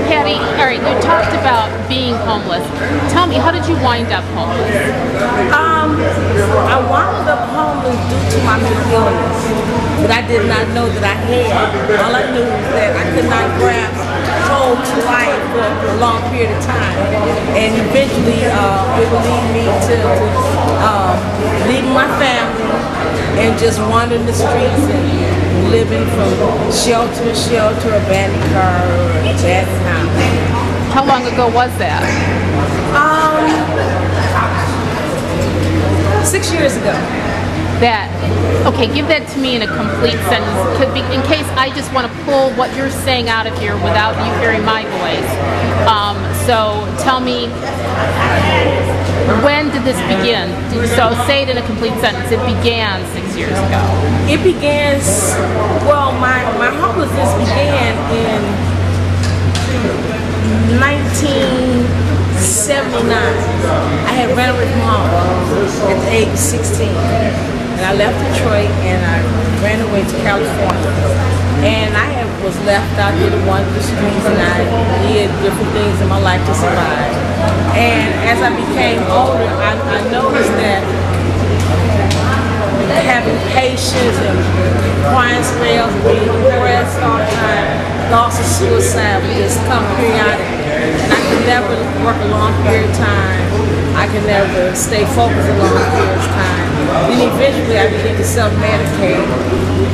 Patty, all right, you talked about being homeless. Tell me, how did you wind up homeless? I wound up homeless due to my mental illness, but I did not know that I had. All I knew was that I could not grasp hold to life for a long period of time, and eventually it would lead me to leaving my family and just wandering the streets and living from shelter to shelter, abandoned car, or abandoned house. How long ago was that? 6 years ago. That, okay, give that to me in a complete sentence, in case I just want to pull what you're saying out of here without you hearing my voice. So tell me, when did this begin? So say it in a complete sentence. It began 6 years ago. It began, well, my homelessness began in 1979. I had ran away from home at the age of 16. And I left Detroit and I ran away to California. And I was left out there to wander the streets, and I did different things in my life to survive. And as I became older, I noticed that having patience and crying spells and being depressed all the time, thoughts of suicide would just come periodically. And I could never work a long period of time. I could never stay focused a long period of time. Then eventually I began to self-medicate.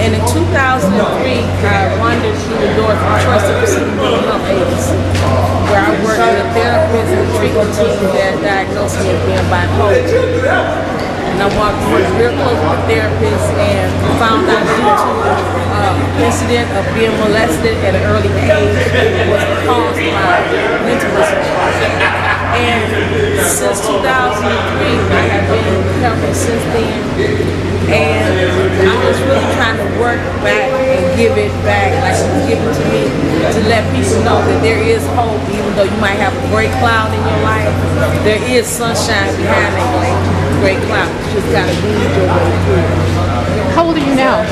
And in 2003, I wandered through the door from Choice of Mental Health Agency, where I worked with a therapist and a treatment team that diagnosed me as being bipolar. And I worked real close with the therapist and found out due to an incident of being molested at an early age was caused by mental disorder. And since 2003, I have been helping since then. And I'm just really trying to work back and give it back, like it was given to me, to let people know that there is hope, even though you might have a great cloud in your life. There is sunshine behind that great cloud. You just gotta weed your way through it. How old are you now?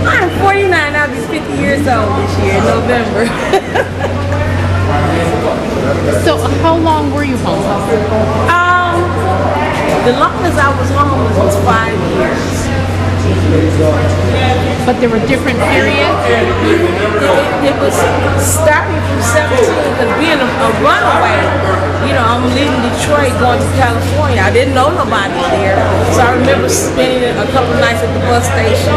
I'm 49. I'll be 50 years old this year in November. So how long were you homeless? The longest I was homeless was 5 years. But there were different periods? It was starting from 17, because being a runaway, you know, I'm leaving Detroit going to California. I didn't know nobody there. So I remember spending a couple nights at the bus station,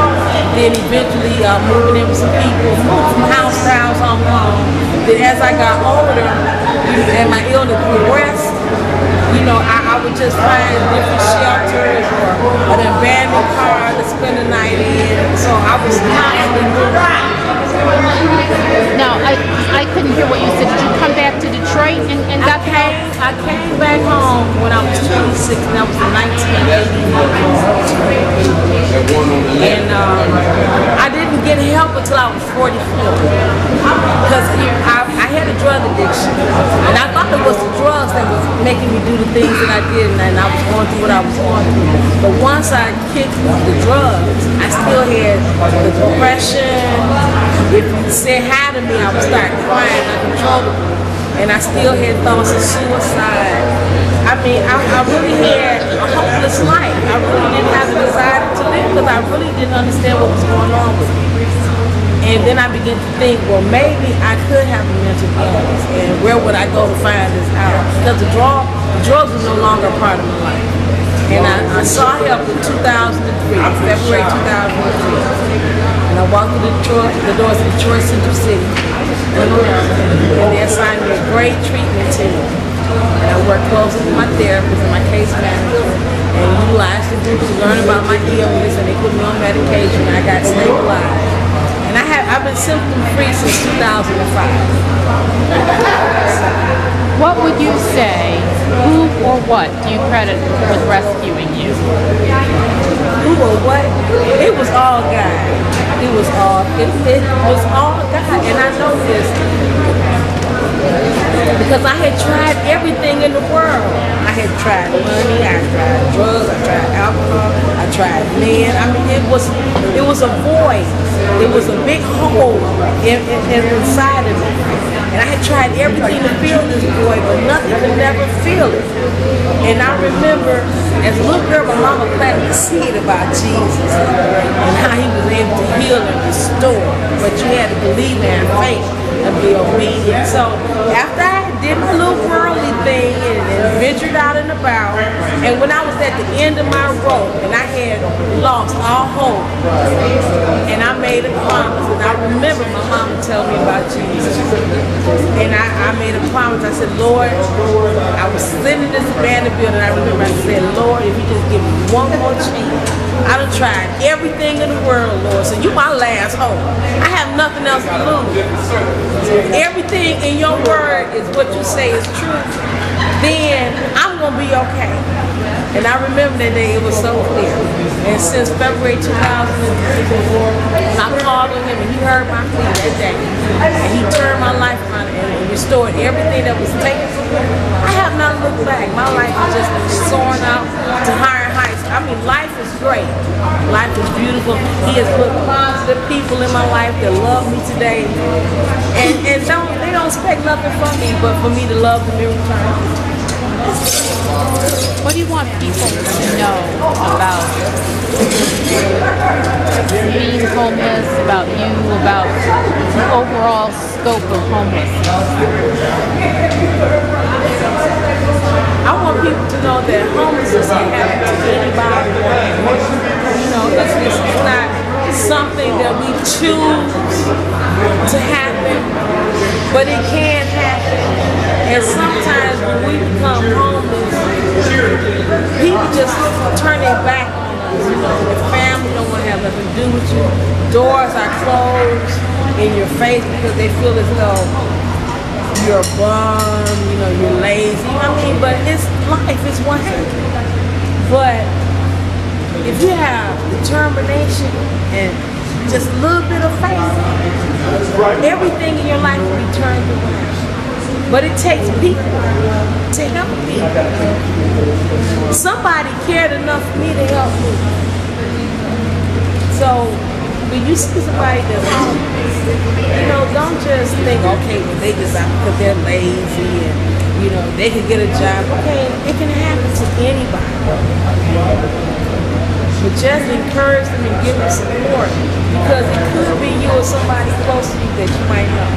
then eventually moving in with some people, moved from house to house, home to home. Then as I got older and my illness progressed, you know, I would just find different shelters or an abandoned car to spend the night in. So I was constantly moving. No, I couldn't hear what you said. Did you come back to Detroit and got help? I came back home when I was 26, and that was in 1980. And I didn't get help until I was 44, because I had a drug addiction, and I thought it was the drugs that was making me do the things that I did, and I was going through what I was going through. But once I kicked the drugs, I still had the depression. If you said hi to me, I would start crying uncontrollably. And I still had thoughts of suicide. I mean, I really had a hopeless life. I really didn't have the desire to live, because I really didn't understand what was going on with me. And then I began to think, well, maybe I could have a mental illness, and where would I go to find this out? Because the drugs were no longer a part of my life. And I saw help in 2003, February 2003. And I walked through the doors of Detroit Central City, and they assigned me a great treatment team. And I worked closely with my therapist and my case manager, and utilized the group to learn about my illness, and they put me on medication, and I got stabilized. And I've been symptom-free since 2005. What would you say, who or what do you credit with rescuing you? Who or what? It was all God. It was all God. And I know this. Because I had tried everything in the world. I had tried money, I tried drugs, I tried alcohol, I tried men. I mean, it was a void. It was a big hole inside of me. And I had tried everything to fill this void, but nothing could never fill it. And I remember, as a little girl, my mama planted a seed about Jesus and how he was able to heal and restore. But you had to believe and have faith and be obedient. So after I did my little worldly thing and ventured out and about, and when I was at the end of my rope and I had lost all hope, and I made a promise, and I remember my mama telling me about Jesus, and I made a promise. I said, Lord, I was sitting in this abandoned building. I remember I said, Lord, if you just give me one more chance. I done tried everything in the world, Lord, so you my last hope. I have nothing else to lose. Everything in your word is what you say is true, then I'm going to be okay. And I remember that day, it was so clear. And since February 2004, I called on him and he heard my plea that day. And he turned my life around and restored everything that was taken from me. I have not looked back. My life has just been soaring out to higher heights. I mean, life is great. Life is beautiful. He has put positive people in my life that love me today. And they don't expect nothing from me but for me to love them in return. What do you want people to know about being homeless, about you, about the overall scope of homelessness? I want people to know that homelessness can happen to anybody. You know, it's not something that we choose to happen, but it can happen. And sometimes when we become homeless, people just turn their back on us. You know, your family don't want to have nothing to do with you. Doors are closed in your face because they feel as though you're a bum, you know, you're lazy. You know what I mean? But it's life, it's one thing. But if you have determination and just a little bit of faith, everything in your life will be turned around. But it takes people to help people. Somebody cared enough for me to help me. So when you see somebody that's homeless, you know, don't just think, okay, well, they just out because they're lazy and, you know, they can get a job. Okay, it can happen to anybody. But just encourage them and give them support, because it could be you or somebody close to you that you might help.